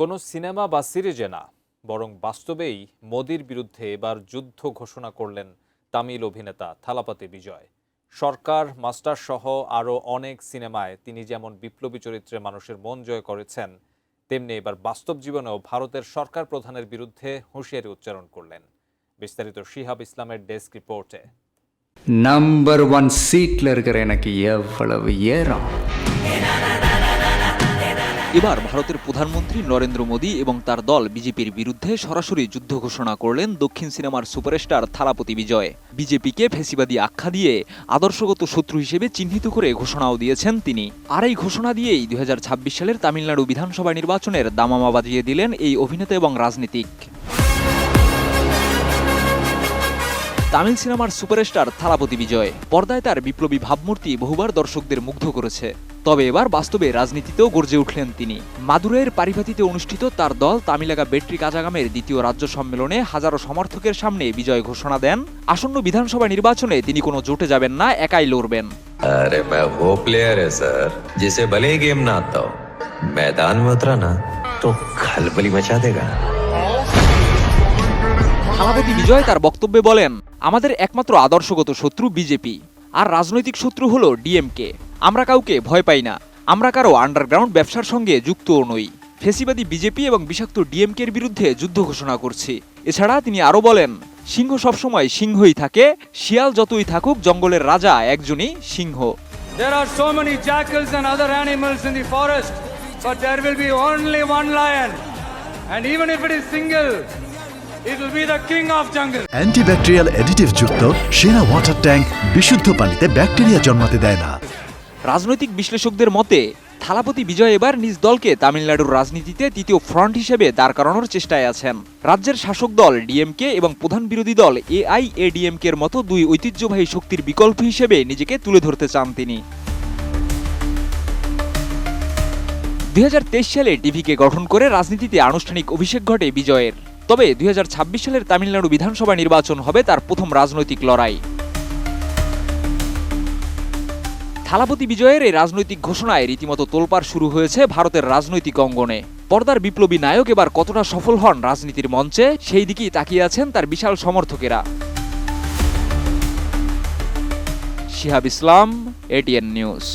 কোনো সিনেমা বা সিরিজে না, বরং বাস্তবেই মোদির বিরুদ্ধে এবার যুদ্ধ ঘোষণা করলেন তামিল অভিনেতা থালাপতি বিজয়। সরকার, মাস্টার সহ আরও অনেক সিনেমায় তিনি যেমন বিপ্লবী চরিত্রে মানুষের মন জয় করেছেন, তেমনি এবার বাস্তব জীবনেও ভারতের সরকার প্রধানের বিরুদ্ধে হুঁশিয়ারি উচ্চারণ করলেন। বিস্তারিত শিহাব ইসলামের ডেস্ক রিপোর্টে। நம்பர் 1 சீட்ல இருக்கிற எனக்கு எவ்வளவு ஏறம்। এবার ভারতের প্রধানমন্ত্রী নরেন্দ্র মোদী এবং তার দল বিজেপির বিরুদ্ধে সরাসরি যুদ্ধ ঘোষণা করলেন দক্ষিণ সিনেমার সুপারস্টার থালাপতি বিজয়। বিজেপিকে ফ্যাসিবাদী আখ্যা দিয়ে আদর্শগত শত্রু হিসেবে চিহ্নিত করে ঘোষণাও দিয়েছেন তিনি। আর এই ঘোষণা দিয়েই 2026 সালের তামিলনাড়ু বিধানসভা নির্বাচনের দামামা বাজিয়ে দিলেন এই অভিনেতা এবং রাজনীতিক। তামিল সিনেমার সুপারস্টার থালাপতি বিজয় পর্দায় তার বিপ্লবী ভাবমূর্তি বহুবার দর্শকদের মুগ্ধ করেছে। তবে এবার বাস্তবে রাজনীতিতেও গর্জে উঠলেন তিনি। মাদুরাইয়ের পারিভাতিতে অনুষ্ঠিত তার দল তামিলাগা বেট্রি কাজাগামের দ্বিতীয় রাজ্য সম্মেলনে হাজারো সমর্থকের সামনে বিজয় ঘোষণা দেন আসন্ন বিধানসভা নির্বাচনে তিনি কোনো জোটে যাবেন না, একাই লড়বেন। अरे मैं वो प्लेयर है सर जिसे भले ही गेम ना आता हो, मैदान में उतरा ना तो खलबली मचा देगा। থালাপতি বিজয় তার বক্তব্যে বলেন, আমাদের একমাত্র আদর্শগত শত্রু বিজেপি, আর রাজনৈতিক শত্রু হলো ডিএমকে। আমরা কাউকে ভয় পাই না, আমরা কারো আন্ডারগ্রাউন্ড ব্যবসার সঙ্গে যুক্তও নই। ফেসিবাদী বিজেপি এবং বিষাক্ত ডিএমকের বিরুদ্ধে যুদ্ধ ঘোষণা করছি। এছাড়া তিনি আরও বলেন, সিংহ সবসময় সিংহই থাকে, শিয়াল যতই থাকুক জঙ্গলের রাজা একজনই সিংহ। There are so many jackals and other animals in the forest, but there will be only one lion, and even if it is single, it will be the king of jungle. Antibacterial additive যুক্ত সেরা water tank বিশুদ্ধ পানিতে bacteria জন্মাতে দেয় না। রাজনৈতিক বিশ্লেষকদের মতে থালাপতি বিজয় এবার নিজ দলকে তামিলনাড়ুর রাজনীতিতে তৃতীয় ফ্রন্ট হিসেবে দাঁড় করানোর চেষ্টায় আছেন। রাজ্যের শাসক দল ডিএমকে এবং প্রধান বিরোধী দল এআইএডিএমকের মতো দুই ঐতিহ্যবাহী শক্তির বিকল্প হিসেবে নিজেকে তুলে ধরতে চান তিনি। 2023 সালে টিভিকে গঠন করে রাজনীতিতে আনুষ্ঠানিক অভিষেক ঘটে বিজয়ের। তবে 2026 সালের তামিলনাড়ু বিধানসভা নির্বাচন হবে তার প্রথম রাজনৈতিক লড়াই। থালাপতি বিজয়ের এই রাজনৈতিক ঘোষণায় রীতিমতো তোলপাড় শুরু হয়েছে ভারতের রাজনৈতিক অঙ্গনে। পর্দার বিপ্লবী নায়ক এবার কতটা সফল হন রাজনীতির মঞ্চে, সেই দিকেই তাকিয়ে আছেন তার বিশাল সমর্থকেরা। শিহাব ইসলাম, এটিএন নিউজ।